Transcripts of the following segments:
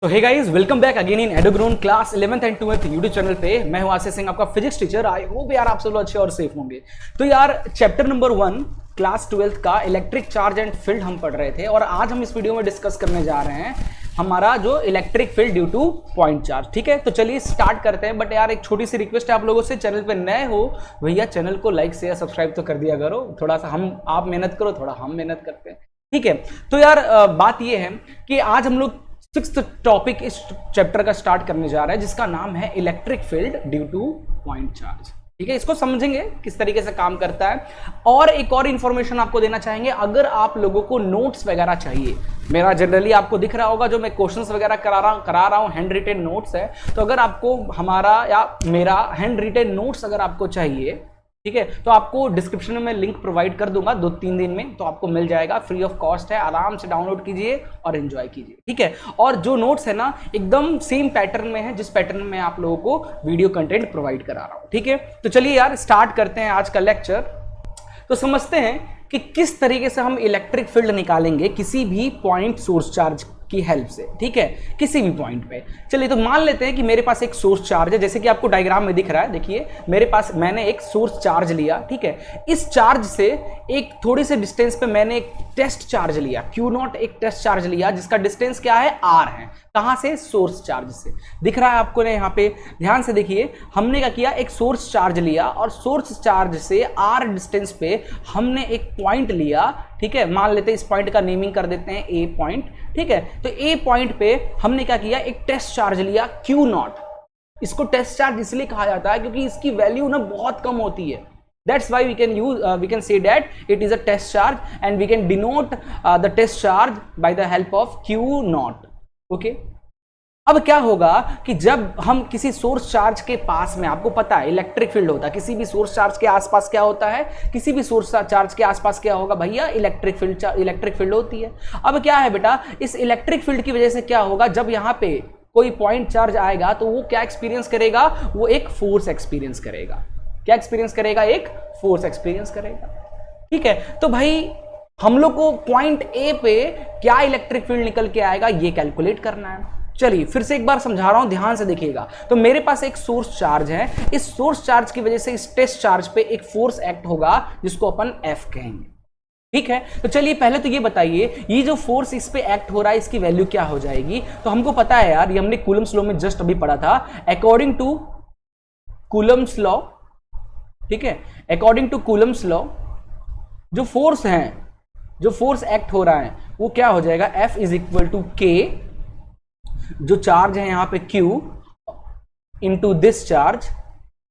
तो hey guys, welcome back again in एडोग्रोन class 11th and 12th YouTube channel पे। मैं हूं आशीष सिंह, आपका फिजिक्स टीचर। आई होप यार आप सब लोग अच्छे और सेफ होंगे। तो यार चैप्टर नंबर 1 क्लास 12th का इलेक्ट्रिक चार्ज एंड फील्ड हम पढ़ रहे थे और आज हम इस वीडियो में डिस्कस करने जा रहे हैं हमारा जो electric field due to point charge. ठीक है, तो चलिए स्टार्ट करते हैं। बट यार एक छोटी सी रिक्वेस्ट है आप लोगों से, चैनल पे नए हो भैया चैनल को लाइक शेयर सब्सक्राइब तो कर दिया करो। थोड़ा सा आप मेहनत करो, थोड़ा हम मेहनत करते हैं। ठीक है, तो यार बात ये है कि आज हम लोग 6th टॉपिक इस चैप्टर का स्टार्ट करने जा रहे हैं जिसका नाम है electric field due to point charge. ठीक है, इसको समझेंगे किस तरीके से काम करता है। और एक और इंफॉर्मेशन आपको देना चाहेंगे, अगर आप लोगों को नोट्स वगैरह चाहिए, मेरा जनरली आपको दिख रहा होगा जो मैं क्वेश्चंस वगैरह करा रहा हूं, हैंड रिटेन नोट्स है। तो अगर आपको हमारा या मेरा हैंड रिटेन नोट्स अगर आपको चाहिए, ठीक है, तो आपको डिस्क्रिप्शन में मैं लिंक प्रोवाइड कर दूंगा 2-3 दिन में, तो आपको मिल जाएगा, फ्री ऑफ कॉस्ट है। आराम से डाउनलोड कीजिए और एंजॉय कीजिए। ठीक है, और जो नोट्स है ना एकदम सेम पैटर्न में है जिस पैटर्न में आप लोगों को वीडियो कंटेंट प्रोवाइड करा रहा हूं। ठीक है, तो चलिए यार स्टार्ट करते हैं आज का लेक्चर। तो समझते हैं कि किस तरीके से हम इलेक्ट्रिक फील्ड निकालेंगे किसी भी पॉइंट सोर्स चार्ज की हेल्प से। ठीक है, किसी भी पॉइंट पे। चलिए तो मान लेते हैं कि मेरे पास एक सोर्स चार्ज है, जैसे कि आपको डायग्राम में दिख रहा है। देखिए मेरे पास मैंने एक सोर्स चार्ज लिया। ठीक है, इस चार्ज से एक थोड़ी से डिस्टेंस पे मैंने एक टेस्ट चार्ज लिया, Q0 एक टेस्ट चार्ज लिया जिसका डिस्टेंस क्या है, R है। कहां से? सोर्स चार्ज से। दिख रहा है आपको ने यहाँ पे, ध्यान से देखिए। हमने क्या किया, एक सोर्स चार्ज लिया और सोर्स चार्ज से R डिस्टेंस पे हमने एक पॉइंट लिया। ठीक है, मान लेते हैं इस पॉइंट का नेमिंग कर देते हैं A पॉइंट। ठीक है, तो A पॉइंट पे हमने क्या किया, एक टेस्ट चार्ज लिया Q0। इसको टेस्ट चार्ज इसलिए कहा जाता है क्योंकि इसकी वैल्यू ना बहुत कम होती है। That's why we can say that it is a test charge and we can denote the test charge by the help of Q0. Okay? अब क्या होगा कि जब हम किसी सोर्स चार्ज के पास में, आपको पता है इलेक्ट्रिक फील्ड होता है, किसी भी सोर्स चार्ज के आसपास क्या होता है, किसी भी सोर्स चार्ज के आसपास क्या होगा भैया, इलेक्ट्रिक फील्ड होती है। अब क्या है बेटा, इस इलेक्ट्रिक फील्ड की वजह से क्या होगा, जब यहां पे कोई पॉइंट चार्ज आएगा तो वो क्या एक्सपीरियंस करेगा, वो एक फोर्स एक्सपीरियंस करेगा। क्या एक्सपीरियंस करेगा? एक फोर्स एक्सपीरियंस करेगा। ठीक है, तो भाई हम लोग को पॉइंट ए पे क्या इलेक्ट्रिक फील्ड निकल के आएगा ये कैलकुलेट करना है। चलिए फिर से एक बार समझा रहा हूं, ध्यान से देखिएगा। तो मेरे पास एक सोर्स चार्ज है, इस सोर्स चार्ज की वजह से इस टेस्ट चार्ज पे एक फोर्स एक्ट होगा जिसको अपन F कहेंगे। ठीक है, तो चलिए पहले तो ये बताइए, ये जो फोर्स इस पे एक्ट हो रहा है इसकी वैल्यू क्या हो जाएगी। तो हमको पता है यार, ये हमने कूलम्स लॉ में जस्ट अभी पढ़ा था। अकॉर्डिंग टू कूलम्स लॉ, ठीक है, अकॉर्डिंग टू कूलम्स लॉ जो फोर्स है, जो फोर्स एक्ट हो रहा है वो क्या हो जाएगा, F is equal to K, जो चार्ज है यहां पे Q into this charge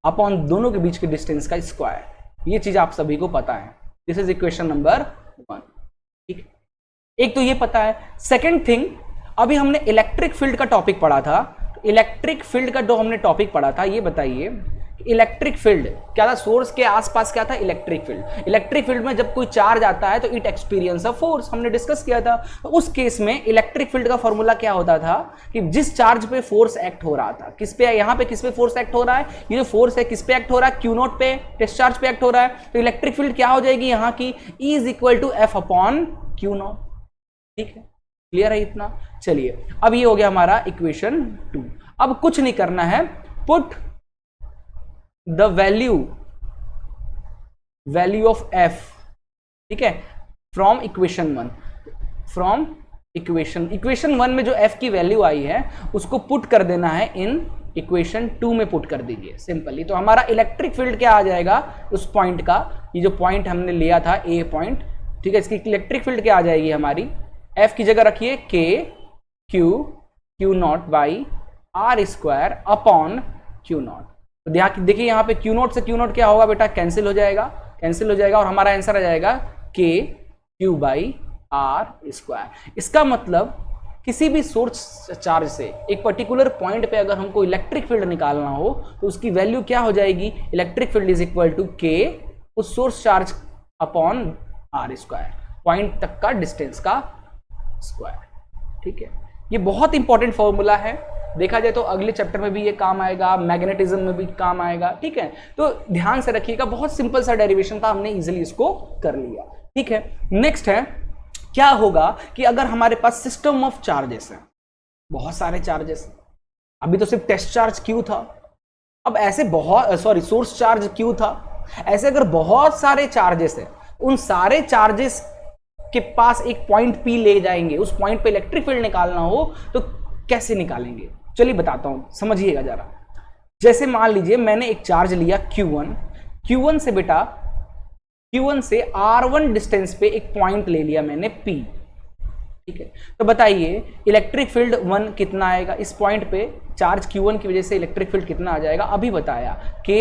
upon दोनों के बीच के डिस्टेंस का स्क्वायर। ये चीज आप सभी को पता है। This is equation number 1। ठीक है, एक तो ये पता है। सेकेंड थिंग, अभी हमने इलेक्ट्रिक फील्ड का टॉपिक पढ़ा था। इलेक्ट्रिक फील्ड का जो हमने टॉपिक पढ़ा था, ये बताइए इलेक्ट्रिक फील्ड क्या था, सोर्स के आसपास क्या था, इलेक्ट्रिक फील्ड। इलेक्ट्रिक फील्ड में जब कोई चार्ज आता है तो इट एक्सपीरियंस अ फोर्स, हमने डिस्कस किया था। तो उस केस में इलेक्ट्रिक फील्ड का फॉर्मूला क्या होता था कि जिस चार्ज पे फोर्स एक्ट हो रहा था, किस पे, यहां पे किस पे फोर्स एक्ट हो रहा है, ये जो फोर्स है किस पे एक्ट हो रहा है, Q0 पे, टेस्ट चार्ज पे एक्ट हो रहा है। तो इलेक्ट्रिक फील्ड क्या हो जाएगी यहां की, E is equal to F upon Q0। ठीक है, क्लियर है इतना। चलिए अब ये हो गया हमारा इक्वेशन 2। अब कुछ नहीं करना है, put the value of F, ठीक है, फ्रॉम इक्वेशन 1, फ्रॉम इक्वेशन 1 में जो F की वैल्यू आई है उसको पुट कर देना है इन इक्वेशन 2 में पुट कर दीजिए सिंपली। तो हमारा इलेक्ट्रिक फील्ड क्या आ जाएगा उस पॉइंट का, ये जो पॉइंट हमने लिया था A पॉइंट, ठीक है, इसकी इलेक्ट्रिक फील्ड क्या आ जाएगी हमारी, F की जगह रखिए K Q0 by R square upon Q0। तो देखिए यहाँ पे Q0 से Q0 क्या होगा बेटा, कैंसिल हो जाएगा और हमारा आंसर आ जाएगा K Q by R square. इसका मतलब किसी भी सोर्स चार्ज से एक पर्टिकुलर पॉइंट पे अगर हमको इलेक्ट्रिक फील्ड निकालना हो तो उसकी वैल्यू क्या हो जाएगी, electric field is equal to K उस source charge upon R square, point तक का डिस्टेंस का स्क्वायर। ठीक है, ये बहुत इंपॉर्टेंट फॉर्मूला है। देखा जाए तो अगले चैप्टर में भी ये काम आएगा, मैग्नेटिज्म में भी काम आएगा। ठीक है, तो ध्यान से रखिएगा, बहुत सिंपल सा डेरिवेशन था, हमने इजीली इसको कर लिया। ठीक है, नेक्स्ट है क्या होगा कि अगर हमारे पास सिस्टम ऑफ चार्जेस है, बहुत सारे चार्जेस, अभी तो सिर्फ टेस्ट चार्ज क्यू था, अब ऐसे बहुत सोर्स चार्ज क्यू था, ऐसे अगर बहुत सारे चार्जेस है, उन सारे चार्जेस के पास एक पॉइंट पी ले जाएंगे, उस पॉइंट पे इलेक्ट्रिक फील्ड निकालना हो तो कैसे निकालेंगे? चलिए बताता हूं, समझिएगा जरा। जैसे मान लीजिए मैंने एक चार्ज लिया Q1, Q1 से बेटा Q1 से R1 डिस्टेंस पे एक पॉइंट ले लिया मैंने P, ठीक है। तो बताइए इलेक्ट्रिक फील्ड 1 कितना आएगा इस पॉइंट पे, चार्ज Q1 की वजह से इलेक्ट्रिक फील्ड कितना आ जाएगा? अभी बताया कि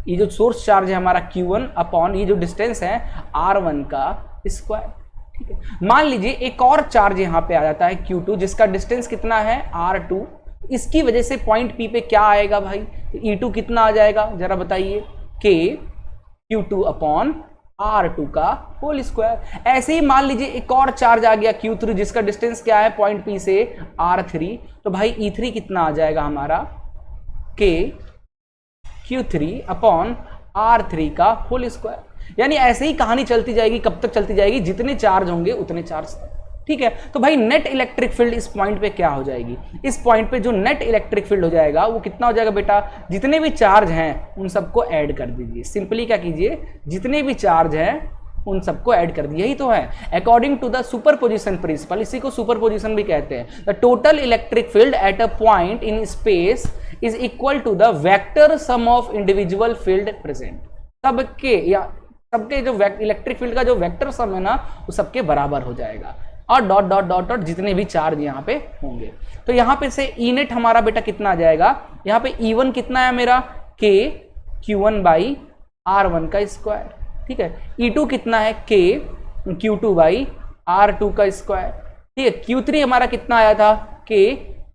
ये जो सोर्स चार्ज है हमारा Q1 अपॉन ये जो डिस्टेंस है R1 का स्क्वायर, ठीक है। मान लीजिए एक और चार्ज यहां पे आ जाता है Q2 जिसका डिस्टेंस कितना है R2, इसकी वजह से पॉइंट P पे क्या आएगा भाई? तो E2 कितना आ जाएगा जरा बताइए? K Q2 अपॉन R2 का होल स्क्वायर। ऐसे ही मान लीजिए एक और चार्ज आ गया Q3 जिसका डिस्टेंस क्या है पॉइंट P से R3, तो भाई E3 कितना आ जाएगा हमारा? K Q3 अपॉन R3 का होल स्क्वायर। यानी ऐसे ही कहानी चलती जाएगी, कब तक चलती जाएगी? जितने चार्ज होंगे उतने चार्ज, ठीक है। तो भाई नेट इलेक्ट्रिक फील्ड इस पॉइंट पे क्या हो जाएगी? इस पॉइंट पे जो नेट इलेक्ट्रिक फील्ड हो जाएगा वो कितना हो जाएगा बेटा? जितने भी चार्ज हैं उन सबको ऐड कर दीजिए, सिंपली क्या कीजिए, जितने भी चार्ज हैं उन सबको ऐड कर दिया, यही तो है according to the superposition principle, इसी को सुपरपोजिशन भी कहते हैं। The total electric field at a point in space is equal to the vector sum of individual field present. सबके या सबके जो इलेक्ट्रिक फील्ड का जो वेक्टर सम है ना वो सबके बराबर हो जाएगा, और डॉट डॉट डॉट डॉट जितने भी चार्ज यहाँ पे होंगे। तो यहाँ पे से ई नेट हमारा बेटा कितना आ जाएगा? यहाँ पे E1 कितना है मेरा? K Q1 बाई R1 का स्क्वायर, ठीक है। E2 कितना है? K Q2 बाई R2 का स्क्वायर, ठीक है। Q3 हमारा कितना आया था? K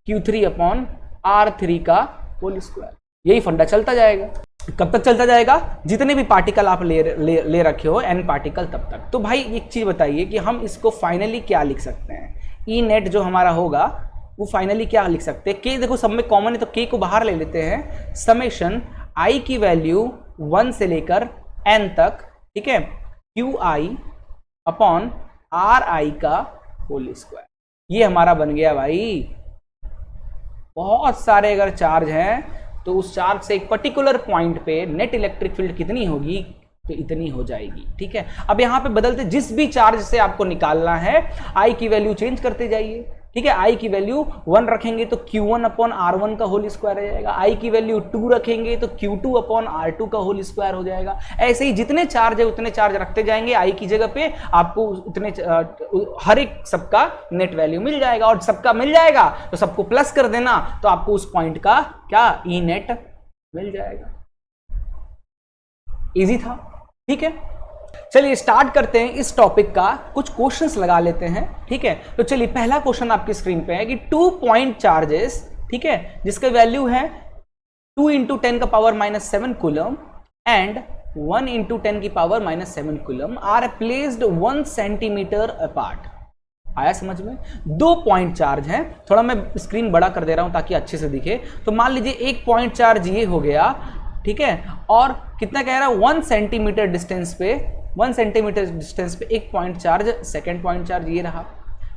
Q3 अपॉन R3 का होल स्क्वायर। यही फंडा चलता जाएगा। कब तक चलता जाएगा? जितने भी पार्टिकल आप ले रखे हो n पार्टिकल तब तक। तो भाई एक चीज बताइए कि हम इसको फाइनली क्या लिख सकते हैं? ई नेट जो हमारा होगा वो फाइनली क्या लिख सकते हैं? के देखो सब में कॉमन है तो के को बाहर ले लेते हैं, समेशन आई की वैल्यू 1 से लेकर n तक, ठीक है, क्यू आई अपॉन आर आई का होल स्क्वायर। ये हमारा बन गया भाई। बहुत सारे अगर चार्ज हैं तो उस चार्ज से एक पर्टिकुलर पॉइंट पे नेट इलेक्ट्रिक फील्ड कितनी होगी? तो इतनी हो जाएगी, ठीक है। अब यहां पे बदलते, जिस भी चार्ज से आपको निकालना है आई की वैल्यू चेंज करते जाइए, ठीक है। आई की वैल्यू 1 रखेंगे तो Q1 अपॉन R1 का होल स्क्वायर हो जाएगा, आई की वैल्यू 2 रखेंगे तो Q2 अपॉन R2 का होल स्क्वायर हो जाएगा। ऐसे ही जितने चार्ज है उतने चार्ज रखते जाएंगे, आई की जगह पे आपको उतने हर एक सबका नेट वैल्यू मिल जाएगा, और सबका मिल जाएगा तो सबको प्लस कर देना तो आपको उस पॉइंट का क्या ई नेट मिल जाएगा। इजी था, ठीक है। चलिए स्टार्ट करते हैं इस टॉपिक का, कुछ क्वेश्चंस लगा लेते हैं, ठीक है। तो चलिए पहला क्वेश्चन आपकी स्क्रीन पे है कि 2 पॉइंट चार्जेस, ठीक है, जिसका वैल्यू है 2 × 10⁻⁻7 coulomb and 1 × 10⁻⁻7 coulomb are placed 1 centimetre apart. आया समझ में? 2 पॉइंट चार्ज हैं, थोड़ा मैं स्क्रीन बड़ा कर दे रहा हूं ताकि अच्छे से दिखे। तो मान लीजिए एक पॉइंट चार्ज ये हो गया, ठीक है, और कितना कह रहा है? 1 सेंटीमीटर डिस्टेंस पे, 1 सेंटीमीटर डिस्टेंस पे एक point charge, second point charge ये रहा,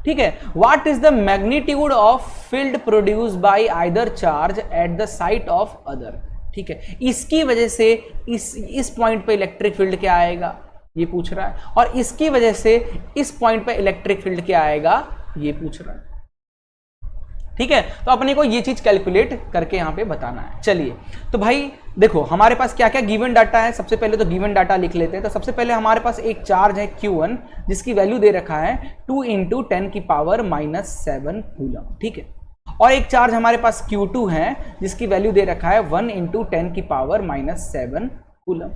ठीक है। What is the magnitude of field produce by either charge at the site of other, ठीक है। इसकी वजह से इस पॉइंट पे इलेक्ट्रिक फील्ड क्या आएगा ये पूछ रहा है, और इसकी वजह से इस पॉइंट पे इलेक्ट्रिक फील्ड क्या आएगा ये पूछ रहा है, ठीक है। तो अपने को ये चीज कैलकुलेट करके यहां पे बताना है। चलिए तो भाई देखो हमारे पास क्या क्या गिवन डाटा है। सबसे पहले तो गिवन डाटा लिख लेते हैं। तो सबसे पहले हमारे पास एक चार्ज है Q1 जिसकी वैल्यू दे रखा है 2 × 10⁻⁻7 कूलम, ठीक है। और एक चार्ज हमारे पास Q2 है जिसकी वैल्यू दे रखा है 1 × 10⁻⁻7 कूलम।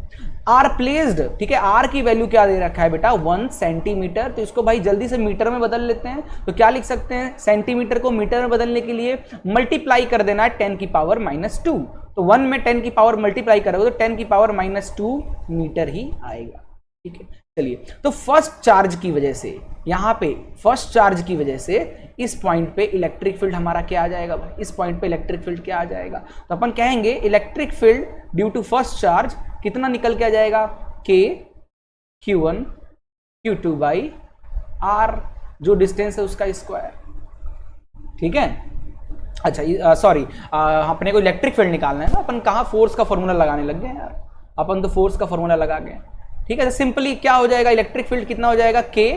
आर प्लेस्ड, ठीक है, आर की वैल्यू क्या दे रखा है बेटा? 1 सेंटीमीटर। तो इसको भाई जल्दी से मीटर में बदल लेते हैं। तो क्या लिख सकते हैं? सेंटीमीटर को मीटर में बदलने के लिए मल्टीप्लाई कर देना है 10⁻⁻2। तो 1 में 10 की पावर मल्टीप्लाई करोगे तो 10⁻⁻2 मीटर ही आएगा, ठीक है। चलिए तो फर्स्ट चार्ज की वजह से, यहां पे फर्स्ट चार्ज की वजह से इस पॉइंट पे इलेक्ट्रिक फील्ड हमारा क्या आ जाएगा भाई? इस पॉइंट पे इलेक्ट्रिक फील्ड क्या आ जाएगा? तो अपन कहेंगे electric field due to first charge कितना निकल के आ जाएगा? K Q1 Q2 by R, जो डिस्टेंस है उसका स्क्वायर, ठीक है। अच्छा सॉरी, अपने को इलेक्ट्रिक फील्ड निकालना है ना, अपन कहाँ फोर्स का फॉर्मूला लगाने लग गए यार, अपन तो फोर्स का फॉर्मूला लगा गए। ठीक है, तो सिंपली क्या हो जाएगा, इलेक्ट्रिक फील्ड कितना हो जाएगा, के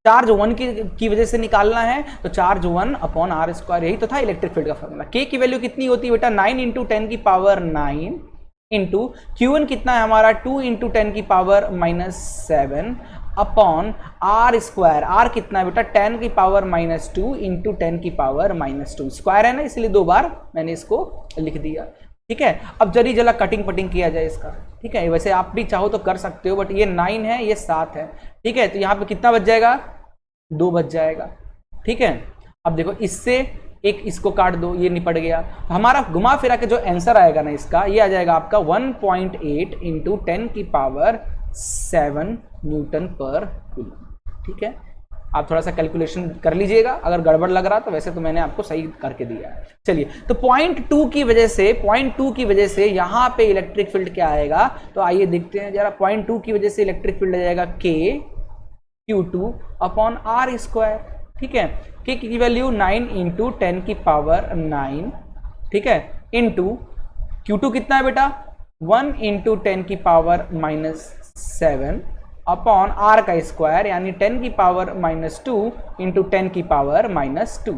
चार्ज 1 की वजह से निकालना है, तो चार्ज 1 अपॉन आर स्क्वायर, यही तो था इलेक्ट्रिक फील्ड का फॉर्मूला। के की वैल्यू कितनी होती है बेटा, 9 इंटू 10 की पावर 9 इंटू Q1 कितना है हमारा, 2 इंटू 10 की power -7 upon R square, R कितना है बेटा, 10 की पावर -2 इंटू 10 की पावर -2, स्क्वायर है ना, इसलिए 2 बार मैंने इसको लिख दिया। ठीक है, अब जरी जला कटिंग पटिंग किया जाए इसका। ठीक है, वैसे आप भी चाहो तो कर सकते हो, बट ये 9 है, ये 7 है। ठीक है, तो यहाँ पे कितना बच जाएगा, 2 बच जाएगा। ठीक है, अब देखो इससे एक इसको काट दो, ये निपट गया। तो हमारा घुमा फिरा के जो आंसर आएगा ना इसका, ये आ जाएगा आपका 1.8 इंटू 10 की पावर 7 न्यूटन पर कूलम। ठीक है, आप थोड़ा सा कैलकुलेशन कर लीजिएगा, अगर गड़बड़ लग रहा तो वैसे तो मैंने आपको सही करके दिया है। चलिए, तो पॉइंट टू की वजह से यहाँ पे इलेक्ट्रिक फील्ड क्या आएगा, तो आइए देखते हैं जरा। पॉइंट 2 की वजह से इलेक्ट्रिक फील्ड आ जाएगा के Q2 अपॉन आर स्क्वायर। ठीक है, के की वैल्यू 9 इंटू 10 की पावर 9, ठीक है, इंटू Q2 कितना है बेटा, 1 इंटू 10 की पावर -7 अपॉन आर का स्क्वायर, यानी 10 की पावर -2 इंटू 10 की पावर -2।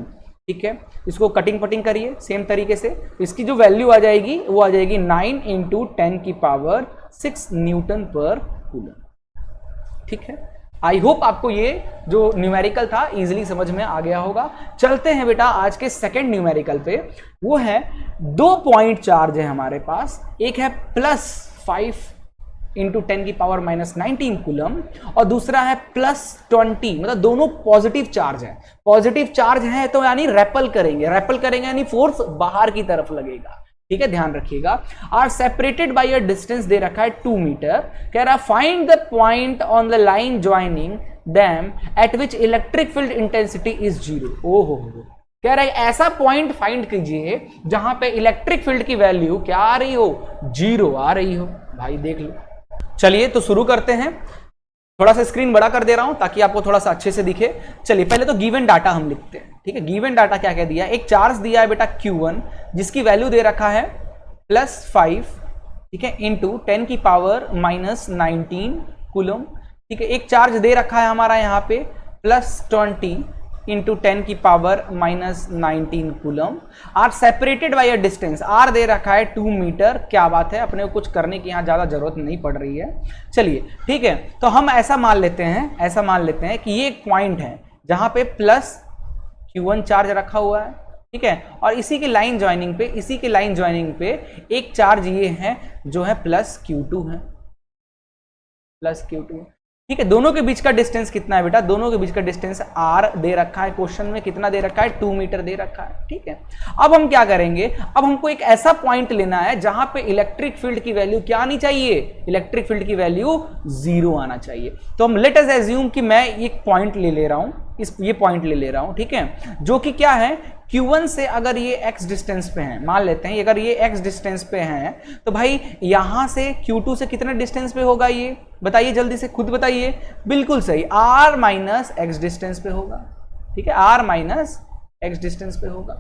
ठीक है, इसको कटिंग पटिंग करिए सेम तरीके से, इसकी जो वैल्यू आ जाएगी वो आ जाएगी 9 इंटू 10 की पावर 6 न्यूटन पर कूलम। ठीक है, आई होप आपको ये जो न्यूमेरिकल था इजीली समझ में आ गया होगा। चलते हैं बेटा आज के सेकंड न्यूमेरिकल पे, वो है 2 पॉइंट चार्ज है हमारे पास, एक है +5 इंटू 10 की पावर -19 कूलम, और दूसरा है +20, मतलब दोनों पॉजिटिव चार्ज है। पॉजिटिव चार्ज है तो यानी रेपल करेंगे यानी फोर्स बाहर की तरफ लगेगा। ठीक है, ध्यान रखिएगा। Are separated by a distance दे रखा है 2 मीटर, कह रहा find the point on the line joining them at which electric field intensity is 0। ओहो, कह रहा है ऐसा पॉइंट फाइंड कीजिए जहां पे इलेक्ट्रिक फील्ड की वैल्यू क्या आ रही हो, 0 आ रही हो। भाई देख लो, चलिए तो शुरू करते हैं। थोड़ा सा स्क्रीन बड़ा कर दे रहा हूं ताकि आपको थोड़ा सा अच्छे से दिखे। चलिए पहले तो गिवन डाटा हम लिखते हैं। ठीक है, गिवन डाटा क्या क्या दिया, एक चार्ज दिया है बेटा Q1 जिसकी वैल्यू दे रखा है +5, ठीक है, इंटू 10 की पावर -19 कूलम। ठीक है, एक चार्ज दे रखा है हमारा यहाँ पे +20 इंटू 10 की power -19 coulomb. Are separated by a distance, R दे रखा है 2 मीटर। क्या बात है, अपने को कुछ करने की यहाँ ज्यादा जरूरत नहीं पड़ रही है। चलिए ठीक है, तो हम ऐसा मान लेते हैं कि ये एक पॉइंट है जहां पे +Q1 चार्ज रखा हुआ है। ठीक है, और इसी के लाइन ज्वाइनिंग पे एक चार्ज ये है जो है +Q2 है, +Q2। ठीक है, दोनों के बीच का डिस्टेंस कितना है बेटा, दोनों के बीच का डिस्टेंस r दे रखा है, क्वेश्चन में कितना दे रखा है, 2 मीटर दे रखा है। ठीक है, अब हम क्या करेंगे, अब हमको एक ऐसा पॉइंट लेना है जहां पे इलेक्ट्रिक फील्ड की वैल्यू क्या आनी चाहिए, इलेक्ट्रिक फील्ड की वैल्यू 0 आना चाहिए। तो हम लेट अस एज्यूम कि मैं एक पॉइंट ले रहा हूं, ये पॉइंट ले रहा हूं। ठीक है, जो कि क्या है, Q1 से अगर ये x डिस्टेंस पे है, मान लेते हैं अगर ये x डिस्टेंस पे है, तो भाई यहां से Q2 से कितने डिस्टेंस पे होगा, ये बताइए जल्दी से, खुद बताइए। बिल्कुल सही, r माइनस x डिस्टेंस पे होगा। ठीक है, r माइनस x डिस्टेंस पे होगा।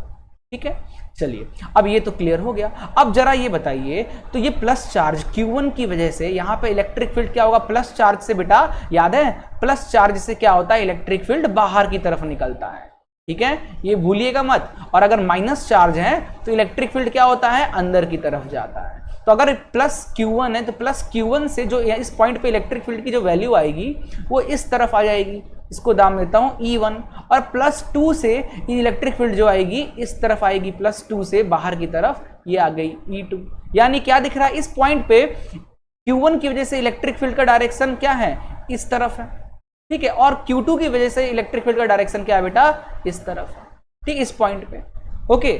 ठीक है, चलिए अब ये तो क्लियर हो गया। अब जरा ये बताइए, तो ये प्लस चार्ज Q1 की वजह से यहां पे इलेक्ट्रिक फील्ड क्या होगा, प्लस चार्ज से बेटा याद है, प्लस चार्ज से क्या होता है, इलेक्ट्रिक फील्ड बाहर की तरफ निकलता है। ठीक है, ये भूलिएगा मत। और अगर माइनस चार्ज है तो इलेक्ट्रिक फील्ड क्या होता है, अंदर की तरफ जाता है। तो अगर +Q1 है तो +Q1 से जो इस पॉइंट पे इलेक्ट्रिक फील्ड की जो वैल्यू आएगी वो इस तरफ आ जाएगी, इसको दाम देता हूं E1। और +2 से इलेक्ट्रिक फील्ड जो आएगी इस तरफ आएगी, +2 से बाहर की तरफ ये आ गई E2। यानी क्या दिख रहा है, इस पॉइंट पे Q1 की वजह से इलेक्ट्रिक फील्ड का डायरेक्शन क्या है, इस तरफ है। ठीक है, और Q2 की वजह से इलेक्ट्रिक फील्ड का डायरेक्शन क्या है बेटा, इस तरफ है। ठीक, इस पॉइंट पे। ओके,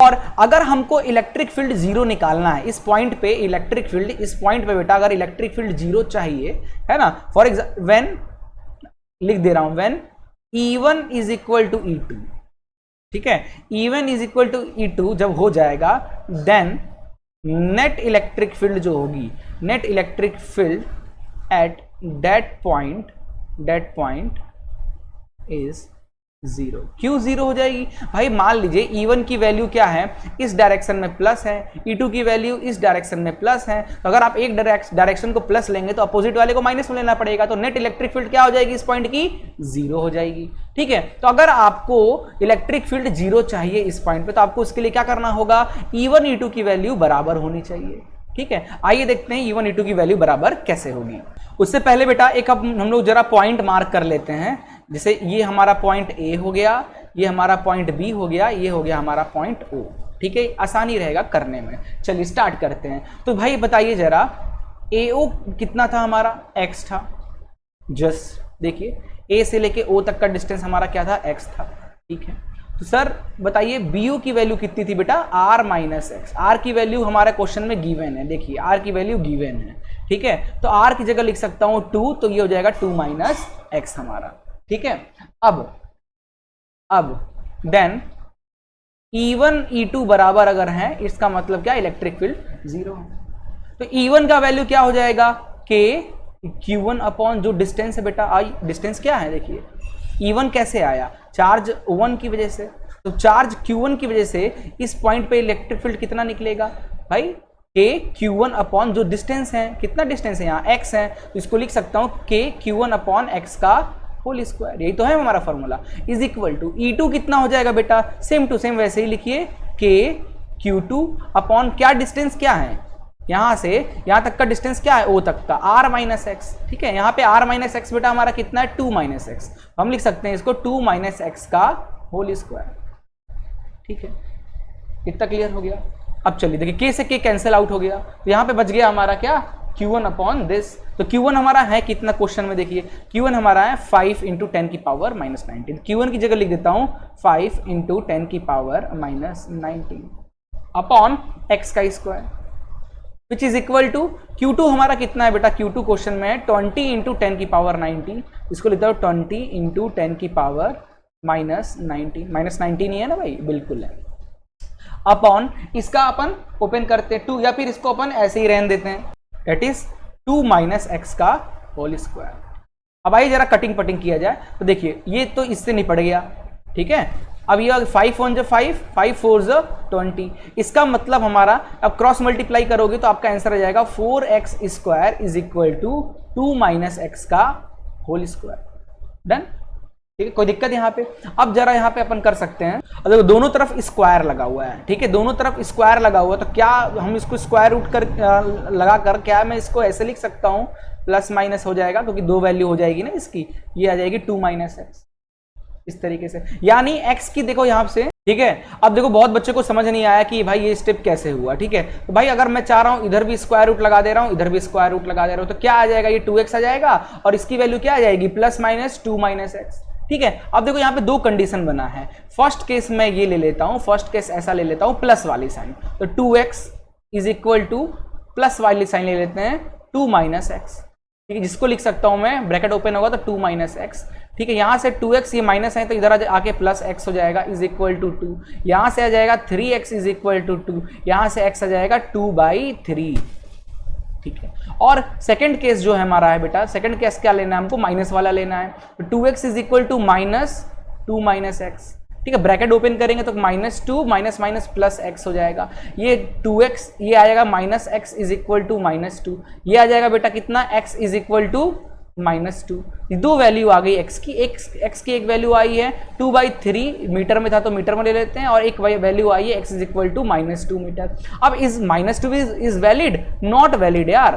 और अगर हमको इलेक्ट्रिक फील्ड 0 निकालना है इस पॉइंट पे, इलेक्ट्रिक फील्ड इस पॉइंट पे बेटा अगर इलेक्ट्रिक फील्ड 0 चाहिए, है ना, फॉर एग्जाम्पल व्हेन, लिख दे रहा हूं, when E1 is equal to E2। ठीक है, E1 is equal to E2 जब हो जाएगा, देन नेट इलेक्ट्रिक फील्ड जो होगी, net electric field at that point is zero. क्यों जीरो हो जाएगी भाई? मान लीजिए E1 की वैल्यू क्या है, इस डायरेक्शन में प्लस है, E2 की वैल्यू इस डायरेक्शन में प्लस है, तो अगर आप एक डायरेक्शन को प्लस लेंगे तो अपोजिट वाले को माइनस में लेना पड़ेगा, तो नेट इलेक्ट्रिक फील्ड क्या हो जाएगी इस पॉइंट की? जीरो हो जाएगी। ठीक है, तो अगर आपको इलेक्ट्रिक फील्ड जीरो चाहिए इस पॉइंट पे, तो आपको उसके लिए क्या करना होगा? E1 E2 की वैल्यू बराबर होनी चाहिए। ठीक है, आइए देखते हैं E1 E2 की वैल्यू बराबर कैसे होगी। उससे पहले बेटा एक अब हम लोग जरा पॉइंट मार्क कर लेते हैं। जैसे ये हमारा पॉइंट ए हो गया, ये हमारा पॉइंट बी हो गया, ये हो गया हमारा पॉइंट ओ। ठीक है, आसानी रहेगा करने में। चलिए स्टार्ट करते हैं। तो भाई बताइए जरा, ए ओ कितना था हमारा? एक्स था। जस्ट देखिए, ए से लेके ओ तक का डिस्टेंस हमारा क्या था? एक्स था। ठीक है, तो सर बताइए बी ओ की वैल्यू कितनी थी बेटा? R minus X. आर की वैल्यू हमारे क्वेश्चन में गिवन है, देखिए आर की वैल्यू गिवन है। ठीक है, तो आर की जगह लिख सकता हूं 2, तो ये हो जाएगा 2 माइनस एक्स हमारा। ठीक है, अब देन E1 E2 बराबर अगर है, इसका मतलब क्या? इलेक्ट्रिक फील्ड जीरो है। तो E1 का वैल्यू क्या हो जाएगा? K Q1 अपॉन जो डिस्टेंस है बेटा, आई डिस्टेंस क्या है देखिए, E1 कैसे आया? चार्ज 1 की वजह से। तो चार्ज Q1 की वजह से इस पॉइंट पे इलेक्ट्रिक फील्ड कितना निकलेगा भाई? K Q1 अपॉन जो डिस्टेंस है, कितना डिस्टेंस है यहाँ? x है, तो इसको लिख सकता हूँ K Q1 अपॉन x का होल स्क्वायर। यही तो है हमारा formula. Is equal to E2 कितना हो जाएगा बेटा? सेम टू सेम वैसे ही लिखिए, K Q2 अपॉन क्या डिस्टेंस क्या है? यहां से यहां तक का डिस्टेंस क्या है? O तक का, R माइनस एक्स। ठीक है, यहाँ पे R माइनस एक्स बेटा हमारा कितना है? 2 माइनस एक्स। हम लिख सकते हैं इसको 2 माइनस एक्स का होल स्क्वायर। ठीक है, इतना क्लियर हो गया। अब चलिए देखिए, K से K कैंसिल आउट हो गया, तो यहाँ पे बच गया हमारा क्या? Q1 upon this. तो Q1 हमारा है कितना क्वेश्चन में? देखिए Q1 हमारा है 5 इंटू 10 की पावर माइनस 19। Q1 की जगह लिख देता हूं 5 इंटू 10 की पावर माइनस 19 अपॉन एक्स का square, which is equal to Q2 हमारा कितना है बेटा? Q2 क्वेश्चन में है 20 इंटू 10 की पावर 90। इसको लिखता हूं 20 इंटू 10 की पावर माइनस 19। माइनस 19 ही है ना भाई? बिल्कुल है। अपॉन इसका अपन ओपन करते हैं 2, या फिर इसको अपन ऐसे ही रहने देते हैं, दैट इज 2 माइनस एक्स का होल स्क्वायर। अब आइए जरा कटिंग पटिंग किया जाए, तो देखिए ये तो इससे निपट गया। ठीक है, अब ये 5 1 5, 5 4 20। इसका मतलब हमारा अब क्रॉस मल्टीप्लाई करोगे तो आपका आंसर आ जाएगा 4x square is equal to 2 minus X का होल स्क्वायर। डन? ठीक है, कोई दिक्कत यहाँ पे? अब जरा यहाँ पे अपन कर सकते हैं, देखो दोनों तरफ स्क्वायर लगा हुआ है। ठीक है, दोनों तरफ स्क्वायर लगा हुआ है, तो क्या हम इसको स्क्वायर रूट कर लगा कर क्या मैं इसको ऐसे लिख सकता हूँ? प्लस माइनस हो जाएगा, क्योंकि दो वैल्यू हो जाएगी ना इसकी, ये आ जाएगी 2 माइनस एक्स, इस तरीके से। यानी x की देखो यहाँ से। ठीक है, अब देखो बहुत बच्चे को समझ नहीं आया कि भाई ये स्टेप कैसे हुआ। ठीक है, तो भाई अगर मैं चाह रहा हूं इधर भी स्क्वायर रूट लगा दे रहा हूं, इधर भी स्क्वायर रूट लगा दे रहा हूं, तो क्या आ जाएगा? ये 2x आ जाएगा, और इसकी वैल्यू क्या आ जाएगी? Plus minus 2 minus X. ठीक है, अब देखो यहाँ पे दो कंडीशन बना है। फर्स्ट केस मैं ये ले लेता हूं, फर्स्ट केस ऐसा ले लेता हूं, प्लस वाली साइन, तो 2x is equal two plus वाली साइन ले लेते हैं 2 माइनस एक्स। ठीक है, जिसको लिख सकता हूं मैं, ब्रैकेट ओपन होगा तो 2 माइनस एक्स। ठीक है, यहां से 2x ये माइनस है, तो इधर आके प्लस x हो जाएगा इज इक्वल टू 2। यहां से आ जाएगा 3x इज इक्वल टू 2, यहां से x आ जाएगा 2/3। ठीक है, और सेकंड केस जो है हमारा है बेटा, सेकंड केस क्या लेना है हमको? माइनस वाला लेना है, तो 2x is equal to minus 2 minus X. ठीक है, ब्रैकेट ओपन करेंगे तो minus 2 minus minus plus X हो जाएगा। ये 2x ये आएगा minus X is equal to minus 2, ये आ जाएगा बेटा कितना? x is equal to minus 2। दो वैल्यू आ गई x की, x की एक वैल्यू आई है 2/3, मीटर में था तो मीटर में ले लेते हैं, और एक वैल्यू आई है x is equal to -2 metre. अब is -2 is valid? Not valid यार,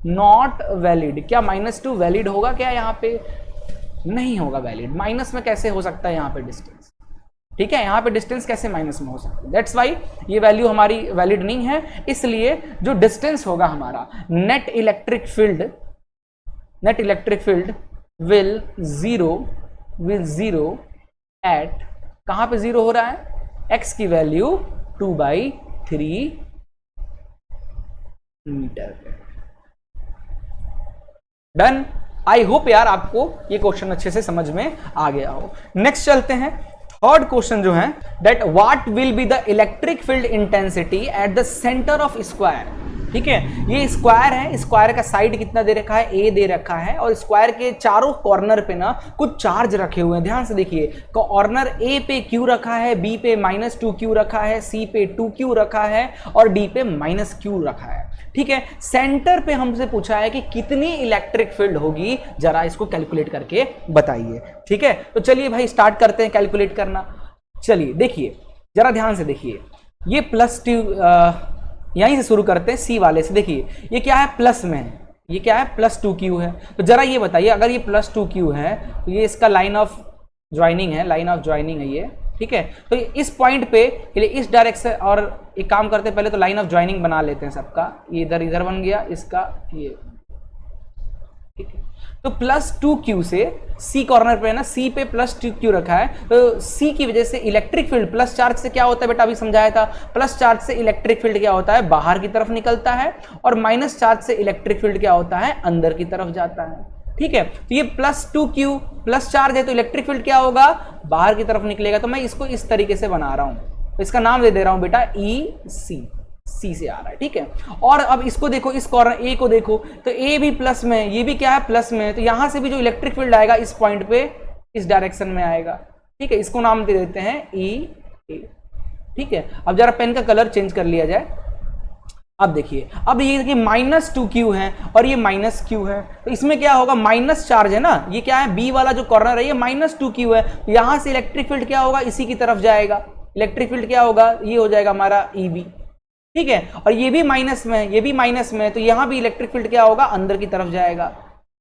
नॉट वैलिड। क्या -2 वैलिड होगा क्या? यहाँ पे नहीं होगा वैलिड। माइनस में कैसे हो सकता है यहाँ पे डिस्टेंस? ठीक है, यहाँ पे डिस्टेंस कैसे माइनस में हो सकता है? दैट्स वाई ये वैल्यू हमारी वैलिड नहीं है। इसलिए जो डिस्टेंस होगा हमारा, net electric field will zero at, कहां पे जीरो हो रहा है? x की वैल्यू 2/3 मीटर पे। डन? आई होप यार आपको ये क्वेश्चन अच्छे से समझ में आ गया हो। नेक्स्ट चलते हैं, थर्ड क्वेश्चन जो है, that what will be the electric field intensity at the centre of square. ठीक है, ये स्क्वायर है, स्क्वायर का साइड कितना दे रखा है, ए दे रखा है, और स्क्वायर के चारों कॉर्नर पे ना कुछ चार्ज रखे हुए हैं। ध्यान से देखिए, कॉर्नर ए पे क्यू रखा है, बी पे -2q रखा है, सी पे 2q रखा है और डी पे -q रखा है। ठीक है, सेंटर पे हमसे पूछा है कि कितनी इलेक्ट्रिक फील्ड होगी, जरा इसको कैलकुलेट करके बताइए। ठीक है, तो चलिए भाई स्टार्ट करते हैं कैलकुलेट करना। चलिए देखिए, जरा ध्यान से देखिए, ये +2 यहीं से शुरू करते हैं, सी वाले से। देखिए ये क्या है, प्लस में है, ये क्या है +2q है। तो जरा ये बताइए, अगर ये +2q है तो ये इसका लाइन ऑफ ज्वाइनिंग है, लाइन ऑफ ज्वाइनिंग है ये। ठीक है, तो इस पॉइंट पे इस डायरेक्शन, और एक काम करते हैं पहले तो लाइन ऑफ ज्वाइनिंग बना लेते हैं सबका। ये इधर बन गया, इसका ये। ठीक है, तो +2q से सी कॉर्नर पे है ना, सी पे +2q रखा है, तो सी की वजह से इलेक्ट्रिक फील्ड, प्लस चार्ज से क्या होता है बेटा, अभी समझाया था, प्लस चार्ज से इलेक्ट्रिक फील्ड क्या होता है, बाहर की तरफ निकलता है, और माइनस चार्ज से इलेक्ट्रिक फील्ड क्या होता है, अंदर की तरफ जाता है। ठीक है, तो ये +2q प्लस चार्ज है, तो इलेक्ट्रिक फील्ड क्या होगा, बाहर की तरफ निकलेगा। तो मैं इसको इस तरीके से बना रहा हूं, तो इसका नाम दे रहा हूं बेटा EC, सी से आ रहा है। ठीक है, और अब इसको देखो, इस कॉर्नर ए को देखो, तो ए भी प्लस में है, ये भी क्या है, प्लस में है, तो यहां से भी जो इलेक्ट्रिक फील्ड आएगा इस पॉइंट पे, इस डायरेक्शन में आएगा। ठीक है, इसको नाम दे देते हैं EA। ठीक है, अब जरा पेन का कलर चेंज कर लिया जाए। अब देखिए, अब ये देखिए -2q है और ये -q है, तो इसमें क्या होगा, माइनस चार्ज है ना, ये क्या है, बी वाला जो कॉर्नर है ये -2q है, तो यहां से इलेक्ट्रिक फील्ड क्या होगा, इसी की तरफ जाएगा। इलेक्ट्रिक फील्ड क्या होगा, ये हो जाएगा हमारा EB। ठीक है, और ये भी माइनस में है, ये भी माइनस में है, तो यहां भी इलेक्ट्रिक फील्ड क्या होगा, अंदर की तरफ जाएगा।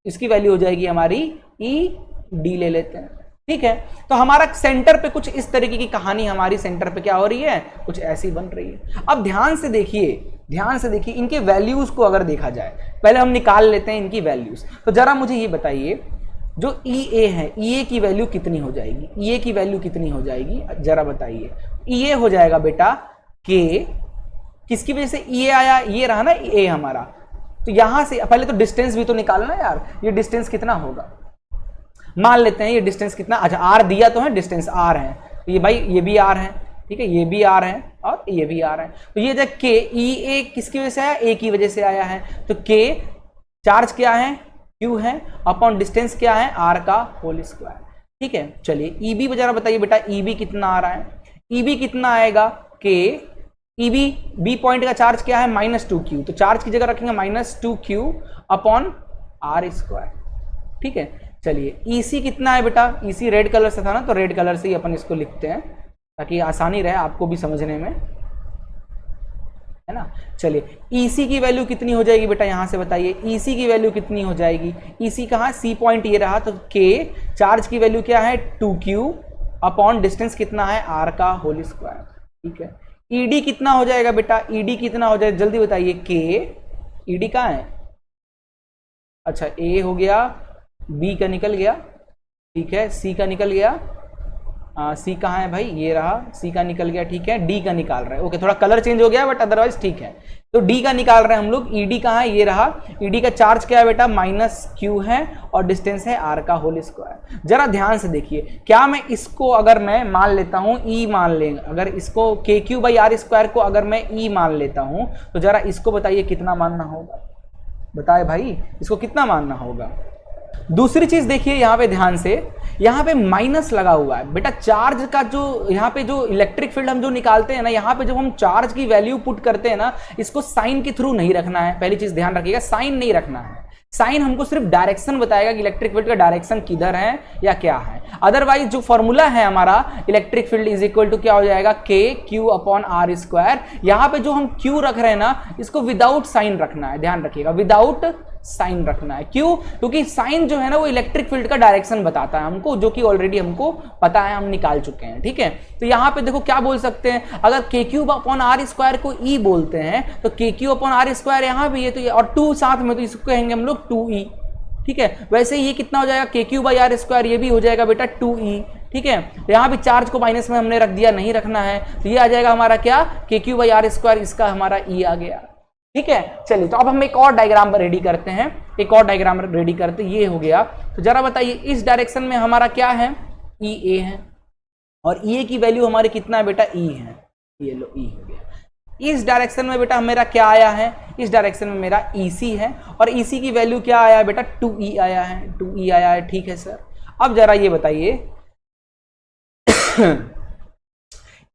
इसकी वैल्यू हो जाएगी हमारी ED ले लेते हैं। ठीक है, तो हमारा सेंटर पे कुछ इस तरीके की कहानी हमारी सेंटर पे क्या हो रही है, कुछ ऐसी बन रही है। अब ध्यान से देखिए, ध्यान से देखिए, इनके वैल्यूज को अगर देखा जाए, पहले हम निकाल लेते हैं इनकी वैल्यूज। तो जरा मुझे ये बताइए, जो EA है, EA की वैल्यू कितनी हो जाएगी, EA की वैल्यू कितनी हो जाएगी, जरा बताइए। EA हो जाएगा बेटा K, किसकी वजह से EA आया, ये रहा ना A हमारा, तो यहां से पहले तो डिस्टेंस भी तो निकालना यार, ये डिस्टेंस कितना होगा, मान लेते हैं ये डिस्टेंस कितना, अच्छा R दिया तो है, डिस्टेंस R है, तो ये भाई ये भी R है। ठीक है, ये भी R है और ये भी R है, तो ये जब K, EA किसकी वजह से आया, A की वजह से आया है, तो K चार्ज क्या है, Q है, अपॉन डिस्टेंस क्या है, R का होल स्क्वायर। ठीक है, चलिए EB जरा बताइए बेटा, EB कितना आ रहा है, EB कितना आएगा, K EB, B पॉइंट का चार्ज क्या है, -2q, तो चार्ज की जगह रखेंगे -2q अपॉन R स्क्वायर। ठीक है, चलिए EC कितना है बेटा, EC रेड कलर से था ना, तो रेड कलर से ही अपन इसको लिखते हैं ताकि आसानी रहे आपको भी समझने में, है ना। चलिए EC की वैल्यू कितनी हो जाएगी बेटा, यहां से बताइए, EC की वैल्यू कितनी हो जाएगी, EC कहाँ, C पॉइंट ये रहा, तो K चार्ज की वैल्यू क्या है, 2q अपॉन डिस्टेंस कितना है, R का होल स्क्वायर। ठीक है, ED कितना हो जाएगा बेटा, ED कितना हो जाएगा, जल्दी बताइए, K, ED कहाँ है, अच्छा A हो गया, B का निकल गया, ठीक है, C का निकल गया, C कहाँ है भाई, ये रहा, C का निकल गया। ठीक है, D का निकाल रहे हैं, ओके थोड़ा कलर चेंज हो गया बट अदरवाइज ठीक है, तो D का निकाल रहे हैं हम लोग। ED कहाँ है, ये रहा, ED का चार्ज क्या है बेटा, -q है और डिस्टेंस है R का होल स्क्वायर। जरा ध्यान से देखिए, क्या मैं इसको अगर मैं मान लेता हूँ E मान लेंगे, अगर इसको KQ/R स्क्वायर को अगर मैं E मान लेता हूँ, तो जरा इसको बताइए कितना मानना होगा, बताए भाई इसको कितना मानना होगा। दूसरी चीज देखिए, यहाँ पे ध्यान से, यहाँ पे माइनस लगा हुआ है बेटा, चार्ज का जो यहाँ पे जो इलेक्ट्रिक फील्ड हम जो निकालते हैं ना, यहाँ पे जब हम चार्ज की वैल्यू पुट करते हैं ना, इसको साइन के थ्रू नहीं रखना है, पहली चीज ध्यान रखिएगा, साइन नहीं रखना है। साइन हमको सिर्फ डायरेक्शन बताएगा कि इलेक्ट्रिक फील्ड का डायरेक्शन किधर है या क्या है। अदरवाइज जो फॉर्मूला है हमारा, electric field is equal to क्या हो जाएगा, KQ अपॉन R स्क्वायर। यहाँ पे जो हम Q रख रहे हैं ना, इसको विदाउट साइन रखना है, ध्यान रखिएगा, विदाउट साइन रखना है। क्यों, क्योंकि साइन जो है ना वो इलेक्ट्रिक फील्ड का डायरेक्शन बताता है हमको, जो कि ऑलरेडी हमको पता है, हम निकाल चुके हैं। ठीक है, तो यहाँ पे देखो क्या बोल सकते हैं, अगर KQ अपॉन R स्क्वायर को E बोलते हैं, तो KQ अपॉन R स्क्वायर यहाँ भी है, तो ये और 2 साथ में, तो इसको कहेंगे हम लोग 2E। ठीक है, वैसे ये कितना हो जाएगा, KQ/R स्क्वायर, ये भी हो जाएगा बेटा 2E। ठीक है, यहाँ भी चार्ज को माइनस में हमने रख दिया, नहीं रखना है, तो ये आ जाएगा हमारा क्या, KQ/R स्क्वायर, इसका हमारा E आ गया। ठीक है, चलिए तो अब हम एक और डायग्राम रेडी करते हैं, एक और डायग्राम रेडी करते हैं, ये हो गया। तो जरा बताइए, इस डायरेक्शन में हमारा क्या है, EA है, और EA की वैल्यू हमारी कितना है बेटा, E है, ये लो E हो गया। इस डायरेक्शन में बेटा मेरा क्या आया है, इस डायरेक्शन में मेरा EC है और EC की वैल्यू क्या आया है बेटा 2E आया है, 2E आया है। ठीक है सर, अब जरा ये बताइए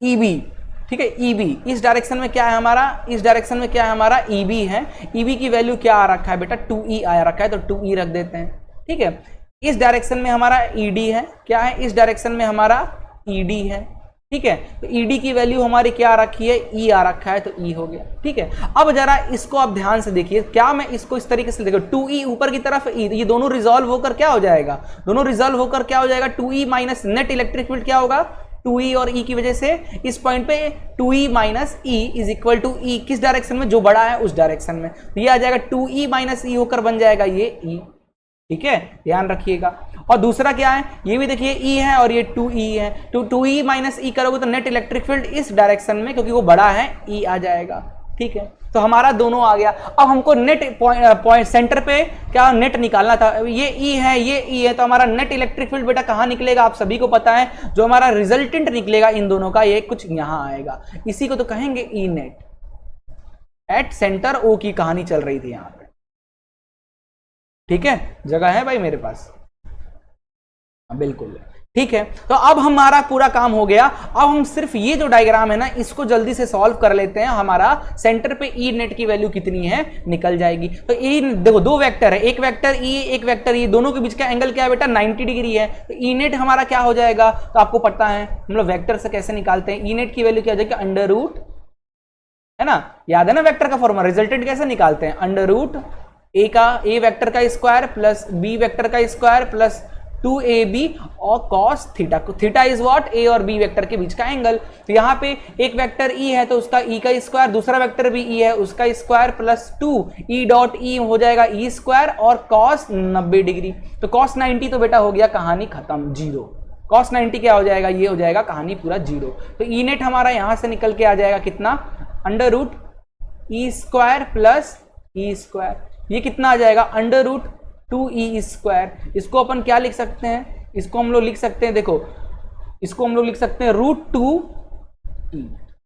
EB, ठीक है EB इस डायरेक्शन में क्या है हमारा, इस डायरेक्शन में क्या है हमारा EB है। EB की वैल्यू क्या आ रखा है बेटा 2E आया रखा है, तो 2E रख देते हैं। ठीक है, इस डायरेक्शन में हमारा ED है, क्या है इस डायरेक्शन में हमारा ED है। ठीक है, तो ED की वैल्यू हमारी क्या आ रखी है, E आ रखा है, तो E हो गया। ठीक है, अब जरा इसको आप ध्यान से देखिए, क्या मैं इसको इस तरीके से देखो 2E ऊपर की तरफ E, ये दोनों रिजॉल्व होकर क्या हो जाएगा, दोनों रिजॉल्व होकर क्या हो जाएगा 2E minus net electric field क्या होगा 2E और E की वजह से इस पॉइंट पे 2E minus E is equal to E किस डायरेक्शन में, जो बड़ा है उस डायरेक्शन में, तो ये आ जाएगा 2E माइनस E होकर बन जाएगा ये E। ठीक है, ध्यान रखिएगा। और दूसरा क्या है, ये भी देखिए E है और ये 2E है, तो 2E माइनस E करोगे तो नेट इलेक्ट्रिक फील्ड इस डायरेक्शन में क्योंकि वो बड़ा है E आ जाएगा। ठीक है, तो हमारा दोनों आ गया। अब हमको नेट पॉइंट सेंटर पे क्या नेट निकालना था, ये E है ये E है, तो हमारा नेट इलेक्ट्रिक फील्ड बेटा कहाँ निकलेगा, आप सभी को पता है, जो हमारा रिजल्टेंट निकलेगा इन दोनों का ये कुछ यहाँ आएगा, इसी को तो कहेंगे E net at centre O की कहानी चल रही थी यहाँ पे। ठीक है, जगह है भाई मेरे पास, बिल्कुल। ठीक है, तो अब हमारा पूरा काम हो गया। अब हम सिर्फ ये जो डायग्राम है ना इसको जल्दी से सॉल्व कर लेते हैं, हमारा सेंटर पे E नेट की वैल्यू कितनी है निकल जाएगी। तो E देखो दो वेक्टर है, एक वेक्टर E एक वेक्टर E, दोनों के बीच का एंगल क्या है बेटा 90 डिग्री है, तो E नेट हमारा क्या हो जाएगा, तो आपको पता है हम लोग वेक्टर से कैसे निकालते हैं, E नेट की वैल्यू क्या हो जाएगी अंडर रूट, है ना, याद है ना वेक्टर का फॉर्मूला, रिजल्टेंट कैसे निकालते हैं अंडर रूट A वेक्टर का स्क्वायर प्लस B वेक्टर का स्क्वायर प्लस 2AB और cos theta, theta is what A और B वेक्टर के बीच का एंगल। तो यहाँ पे एक वेक्टर E है तो उसका E का स्क्वायर, दूसरा वेक्टर भी E है उसका square plus 2 E dot E हो जाएगा E स्क्वायर और cos 90 डिग्री, तो cos 90 तो बेटा हो गया कहानी खत्म, जीरो। cos 90 क्या हो जाएगा, ये हो जाएगा कहानी पूरा जीरो। तो E नेट हमारा यहाँ से निकल के आ जाएगा कितना, under root E square plus E square, ये कितना आ जाएगा अंडर रूट 2E स्क्वायर। इसको अपन क्या लिख सकते हैं, इसको हम लोग लिख सकते हैं, देखो इसको हम लोग लिख सकते हैं रूट 2E।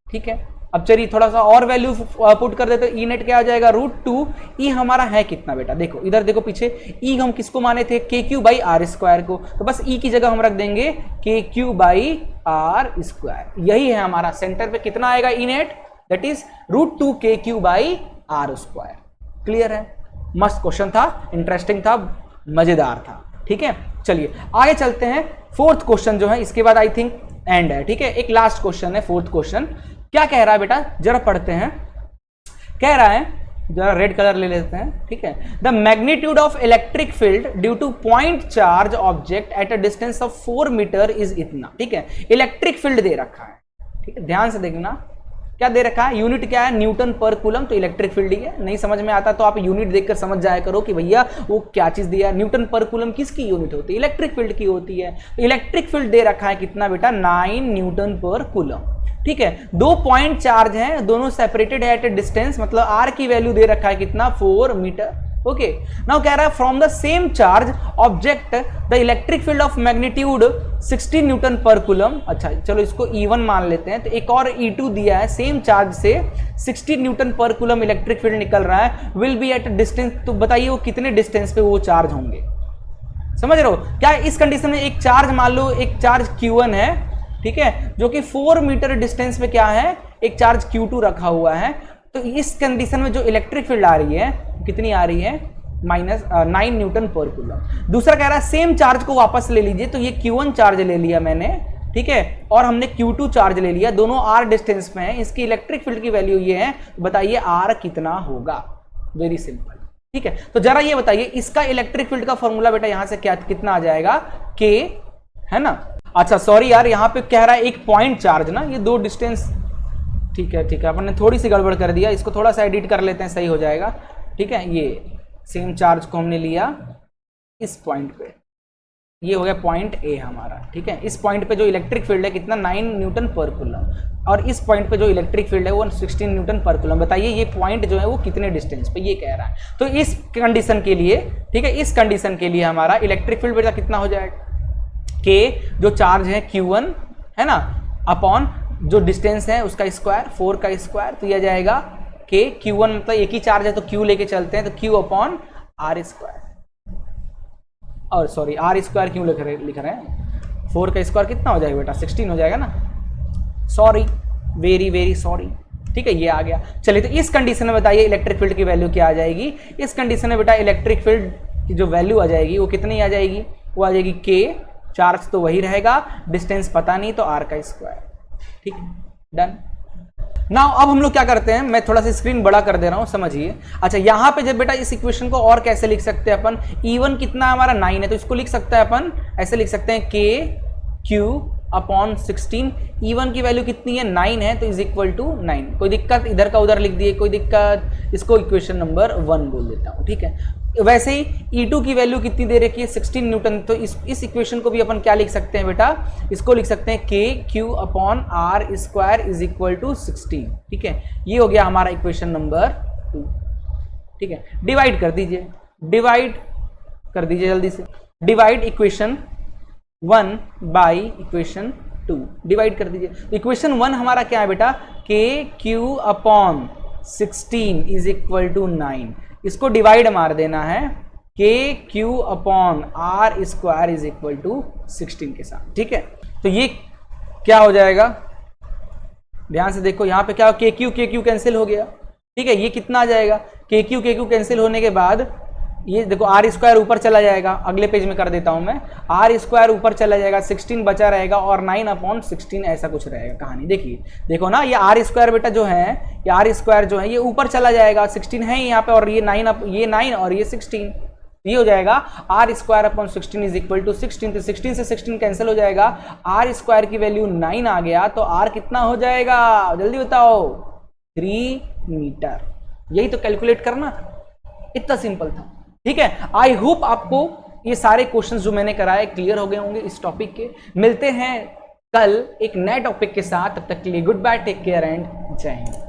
ठीक है, अब चलिए थोड़ा सा और वैल्यू पुट कर देते हैं, E नेट क्या आ जाएगा रूट 2E हमारा है कितना बेटा, देखो इधर देखो पीछे E हम किसको माने थे KQ बाई आर स्क्वायर को, तो बस E की जगह हम रख देंगे KQ बाई आर स्क्वायर, यही है हमारा सेंटर पे कितना आएगा E net, that is root 2 KQ by R square. Clear है, मस्त क्वेश्चन था, इंटरेस्टिंग था, मजेदार था। ठीक है, चलिए आगे चलते हैं। फोर्थ क्वेश्चन जो है इसके बाद आई थिंक एंड है। ठीक है, एक लास्ट क्वेश्चन है फोर्थ क्वेश्चन, क्या कह रहा है बेटा जरा पढ़ते हैं। कह रहा है, जरा रेड कलर ले लेते हैं। ठीक है, the magnitude of electric field due to point charge object at a distance of 4 metre is इतना। ठीक है, इलेक्ट्रिक फील्ड दे रखा है, ठीक है ध्यान से देखना क्या दे रखा है, यूनिट क्या है न्यूटन पर कूलम, तो इलेक्ट्रिक फील्ड ही है। नहीं समझ में आता तो आप यूनिट देखकर समझ जाया करो कि भैया वो क्या चीज दिया है, न्यूटन पर कूलम किसकी यूनिट होती है, इलेक्ट्रिक फील्ड की होती है। तो इलेक्ट्रिक फील्ड दे रखा है कितना बेटा 9 न्यूटन पर कूलम। ठीक है, 2 पॉइंट चार्ज हैं, दोनों सेपरेटेड है एट ए डिस्टेंस, मतलब आर की वैल्यू दे रखा है कितना 4 मीटर। ओके, नाउ कह रहा है from the same charge object the electric field of magnitude 60 Newton पर कूलम। अच्छा चलो इसको E1 मान लेते हैं, तो एक और E2 दिया है, सेम चार्ज से 60 न्यूटन पर कूलम इलेक्ट्रिक फील्ड निकल रहा है, विल बी एट डिस्टेंस, तो बताइए वो कितने डिस्टेंस पे वो चार्ज होंगे, समझ रहे हो क्या। इस कंडीशन में एक चार्ज मान लो, एक चार्ज Q1 है, ठीक है, जो कि 4 मीटर डिस्टेंस पे क्या है एक चार्ज Q2 रखा हुआ है। तो इस कंडीशन में जो इलेक्ट्रिक फील्ड आ रही है कितनी आ रही है -9 न्यूटन पर कूलम। दूसरा कह रहा है सेम चार्ज को वापस ले लीजिए, तो ये Q1 चार्ज ले लिया मैंने, ठीक है, और हमने Q2 चार्ज ले लिया, दोनों R डिस्टेंस में है, इसकी इलेक्ट्रिक फील्ड की वैल्यू ये है, बताइए R कितना होगा। वेरी सिंपल, ठीक है। तो जरा ये बताइए इसका इलेक्ट्रिक फील्ड का फॉर्मूला बेटा यहां से क्या कितना आ जाएगा, K है ना। अच्छा सॉरी यार, यहां पे कह रहा है एक पॉइंट चार्ज ना, ये दो डिस्टेंस, ठीक है ठीक है, अपन ने थोड़ी सी गड़बड़ कर दिया, इसको थोड़ा सा एडिट कर लेते हैं, सही हो जाएगा। ठीक है, ये सेम चार्ज को हमने लिया इस पॉइंट पे, ये हो गया पॉइंट ए हमारा, ठीक है। इस पॉइंट पे जो इलेक्ट्रिक फील्ड है कितना 9 न्यूटन पर कूलम, और इस पॉइंट पे जो इलेक्ट्रिक फील्ड है वो 16 न्यूटन पर कूलम। बताइए ये पॉइंट जो है वो कितने डिस्टेंस पे, ये कह रहा है। तो इस कंडीशन के लिए, ठीक है, इस कंडीशन के लिए हमारा इलेक्ट्रिक फील्ड बेटा कितना हो जाएगा, के जो चार्ज है Q1 है ना अपॉन जो डिस्टेंस है उसका स्क्वायर, 4 का स्क्वायर, तो यह जाएगा k, q1 मतलब एक ही चार्ज है तो q लेके चलते हैं, तो q अपॉन आर स्क्वायर, और सॉरी आर स्क्वायर क्यों लिख रहे हैं, 4 का स्क्वायर कितना हो जाएगा बेटा, 16 हो जाएगा ना, सॉरी, वेरी वेरी सॉरी, ठीक है, ये आ गया। चलिए तो इस कंडीशन में बताइए इलेक्ट्रिक फील्ड की वैल्यू क्या आ जाएगी। इस कंडीशन में बेटा इलेक्ट्रिक फील्ड की जो वैल्यू आ जाएगी वो कितनी आ जाएगी, वो आ जाएगी k, चार्ज तो वही रहेगा, डिस्टेंस पता नहीं तो r का स्क्वायर, ठीक, डन। नाउ अब हम लोग क्या करते हैं, मैं थोड़ा सा स्क्रीन बड़ा कर दे रहा हूं, समझिए। अच्छा यहाँ पे जब बेटा इस इक्वेशन को और कैसे लिख सकते हैं अपन, E1 कितना हमारा 9 है, तो इसको लिख सकते हैं अपन ऐसे, लिख सकते हैं k q अपॉन 16, E1 की वैल्यू कितनी है 9 है, तो इज इक्वल टू 9, कोई दिक्कत, इधर का उधर लिख दिए, कोई दिक्कत, इसको इक्वेशन नंबर 1 बोल देता हूँ, ठीक है। वैसे ही E2 की वैल्यू कितनी दे रखी है 16 न्यूटन, तो इस इक्वेशन को भी अपन क्या लिख सकते हैं बेटा, इसको लिख सकते हैं k q upon R square is equal to 16, ठीक है, ये हो गया हमारा इक्वेशन नंबर 2, ठीक है। डिवाइड कर दीजिए, डिवाइड कर दीजिए जल्दी से, divide equation 1 by equation 2, divide कर दीजिए। इक्वेशन 1 हमारा क्या है बेटा, k q upon 16 is equal to 9, इसको डिवाइड मार देना है k q upon R square is equal to 16 के साथ, ठीक है। तो ये क्या हो जाएगा, ध्यान से देखो यहाँ पे क्या, k q कैंसिल हो गया, ठीक है, ये कितना आ जाएगा, k q कैंसिल होने के बाद ये देखो आर स्क्वायर ऊपर चला जाएगा, अगले पेज में कर देता हूं मैं, आर स्क्वायर ऊपर चला जाएगा, 16 बचा रहेगा और 9 अपॉन 16 ऐसा कुछ रहेगा कहानी। देखिए देखो ना, ये आर स्क्वायर बेटा जो है, ये आर स्क्वायर जो है ये ऊपर चला जाएगा, 16 है यहाँ पे, और ये 9 और ये 16, ये हो जाएगा R square upon 16 is equal to 16, तो 16 से 16 कैंसिल हो जाएगा, आर स्क्वायर की वैल्यू 9 आ गया, तो आर कितना हो जाएगा जल्दी बताओ, 3 मीटर। यही तो कैलकुलेट करना, इतना सिंपल था, ठीक है। आई होप आपको ये सारे क्वेश्चंस जो मैंने कराए क्लियर हो गए होंगे इस टॉपिक के। मिलते हैं कल एक नए टॉपिक के साथ, तब तक के लिए good bye, take care and जय हिंद।